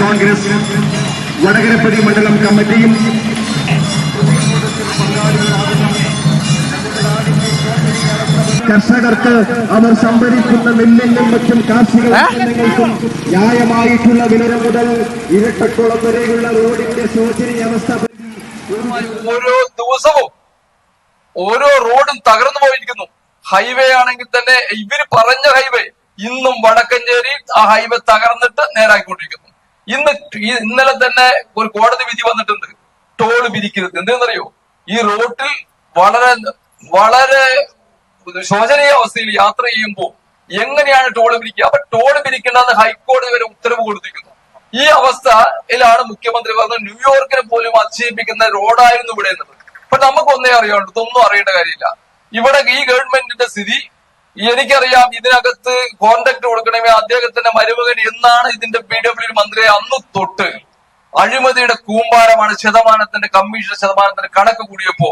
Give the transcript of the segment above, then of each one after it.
കോൺഗ്രസ് വടകരപ്പടി മണ്ഡലം കമ്മിറ്റിയും കർഷകർക്ക് അവർ സംഭരിക്കുന്ന നെല്ലിനും മറ്റും കാർഷിക ഉൽപ്പന്നങ്ങൾക്കും ന്യായമായിട്ടുള്ള വില മുതൽ ഇരട്ടക്കുളം വരെയുള്ള റോഡിന്റെ ശോചനീയ അവസ്ഥ ഓരോ ദിവസവും ഓരോ റോഡും തകർന്നു പോയിരിക്കുന്നു. ഹൈവേ ആണെങ്കിൽ തന്നെ ഇവര് പറഞ്ഞ ഹൈവേ ഇന്നും വടക്കഞ്ചേരി ആ ഹൈവേ തകർന്നിട്ട് നേരാക്കിക്കൊണ്ടിരിക്കുന്നു. ഇന്നലെ തന്നെ ഒരു കോടതി വിധി വന്നിട്ടുണ്ട്, ടോൾ പിരിക്കരുത്. എന്തെന്നറിയോ, ഈ റോഡിൽ വളരെ വളരെ ശോചനീയ അവസ്ഥയിൽ യാത്ര ചെയ്യുമ്പോൾ എങ്ങനെയാണ് ടോൾ പിരിക്കുക? അപ്പൊ ടോൾ പിരിക്കേണ്ടെന്ന് ഹൈക്കോടതി വരെ ഉത്തരവ് കൊടുത്തിരിക്കുന്നു. ഈ അവസ്ഥയിലാണ് മുഖ്യമന്ത്രി പറഞ്ഞത് ന്യൂയോർക്കിനെ പോലും അതിശയിപ്പിക്കുന്ന റോഡായിരുന്നു ഇവിടെ എന്നത്. അപ്പൊ നമുക്കൊന്നേ അറിയാവുള്ളൂ, ഇതൊന്നും അറിയേണ്ട കാര്യമില്ല. ഇവിടെ ഈ ഗവൺമെന്റിന്റെ സ്ഥിതി എനിക്കറിയാം. ഇതിനകത്ത് കോൺട്രാക്ട് കൊടുക്കണമെങ്കിൽ അദ്ദേഹത്തിന്റെ മരുമകൻ എന്നാണ് ഇതിന്റെ PWD മന്ത്രിയെ അന്ന് തൊട്ട് അഴിമതിയുടെ കൂമ്പാരമാണ്. കമ്മീഷൻ ശതമാനത്തിന്റെ കണക്ക് കൂടിയപ്പോ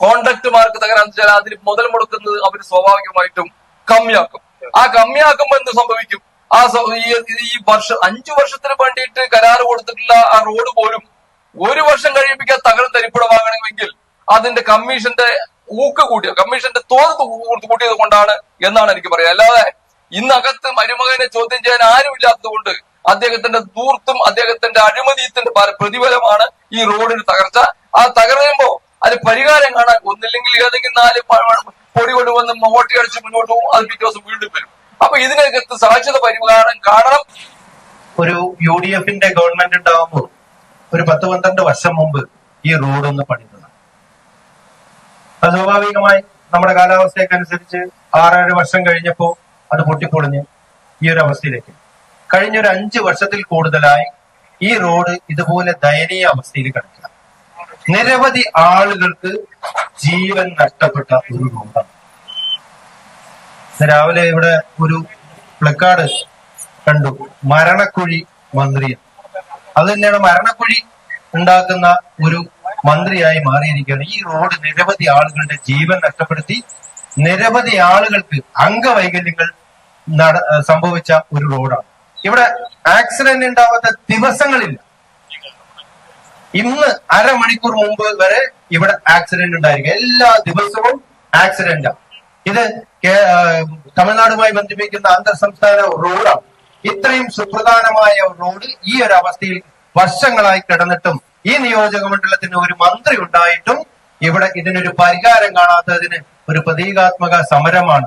കോൺട്രാക്ടുമാർക്ക് തകരാന്ന് വെച്ചാൽ അതിന് മുതൽ മുടക്കുന്നത് അവർ സ്വാഭാവികമായിട്ടും കമ്മിയാക്കും. ആ കമ്മിയാക്കുമ്പോ എന്ത് സംഭവിക്കും? ഈ വർഷം 5 വർഷത്തിന് വേണ്ടിയിട്ട് കരാറ് കൊടുത്തിട്ടുള്ള ആ റോഡ് പോലും 1 വർഷം കഴിയിപ്പിക്കാൻ തകർന്ന് തരിപ്പുടമാകണമെങ്കിൽ അതിന്റെ കമ്മീഷന്റെ കമ്മീഷന്റെ തോത് കൂട്ടിയത് കൊണ്ടാണ് എന്നാണ് എനിക്ക് പറയാം. അല്ലാതെ ഇന്നകത്ത് മരുമകനെ ചോദ്യം ചെയ്യാൻ ആരുമില്ലാത്തതുകൊണ്ട് അദ്ദേഹത്തിന്റെ ദൂർത്തും അദ്ദേഹത്തിന്റെ അഴിമതിയത്തിന്റെ പ്രതിഫലമാണ് ഈ റോഡിന് തകർച്ച. ആ തകർന്നുമ്പോ അത് പരിഹാരം കാണാൻ ഒന്നില്ലെങ്കിൽ ഏതെങ്കിലും 4 പൊടി കൊണ്ടുവന്ന് മോട്ടി അടിച്ച് മുന്നോട്ട് പോകും, അത് പിറ്റേ ദിവസം വീണ്ടും വരും. അപ്പൊ ഇതിനകത്ത് സാധ്യത പരിഹാരം കാണണം. ഒരു UDF ഗവൺമെന്റ് ഉണ്ടാവുമ്പോൾ ഒരു 10-12 വർഷം മുമ്പ് ഈ റോഡൊന്ന് പണിതതാണ്. അത് സ്വാഭാവികമായി നമ്മുടെ കാലാവസ്ഥയൊക്കെ അനുസരിച്ച് 6-7 വർഷം കഴിഞ്ഞപ്പോ അത് പൊട്ടിപ്പൊളിഞ്ഞ് ഈ ഒരു അവസ്ഥയിലേക്ക്. കഴിഞ്ഞൊരു 5 വർഷത്തിൽ കൂടുതലായി ഈ റോഡ് ഇതുപോലെ ദയനീയ അവസ്ഥയിൽ കിടക്കുക. നിരവധി ആളുകൾക്ക് ജീവൻ നഷ്ടപ്പെട്ട ഒരു റോഡാണ്. രാവിലെ ഇവിടെ ഒരു പ്ലക്കാർഡ് കണ്ടു, മരണക്കുഴി മന്ത്രി. അത് തന്നെയാണ്, മരണക്കുഴി ഉണ്ടാക്കുന്ന ഒരു മന്ത്രിയായി മാറിയിരിക്കുകയാണ്. ഈ റോഡ് നിരവധി ആളുകളുടെ ജീവൻ നഷ്ടപ്പെടുത്തി, നിരവധി ആളുകൾക്ക് അംഗവൈകല്യങ്ങൾ സംഭവിച്ച ഒരു റോഡാണ്. ഇവിടെ ആക്സിഡന്റ് ഉണ്ടാവാത്ത ദിവസങ്ങളില്ല. ഇന്ന് അരമണിക്കൂർ മുമ്പ് വരെ ഇവിടെ ആക്സിഡന്റ് ഉണ്ടായിരിക്കും. എല്ലാ ദിവസവും ആക്സിഡന്റാണ്. ഇത് തമിഴ്നാടുമായി ബന്ധിപ്പിക്കുന്ന അന്തർ സംസ്ഥാന റോഡാണ്. ഇത്രയും സുപ്രധാനമായ റോഡ് ഈ ഒരു അവസ്ഥയിൽ വർഷങ്ങളായി കിടന്നിട്ടും ഈ നിയോജക മണ്ഡലത്തിന് ഒരു മന്ത്രി ഉണ്ടായിട്ടും ഇവിടെ ഇതിനൊരു പരിഹാരം കാണാത്തതിന് ഒരു പ്രതീകാത്മക സമരമാണ്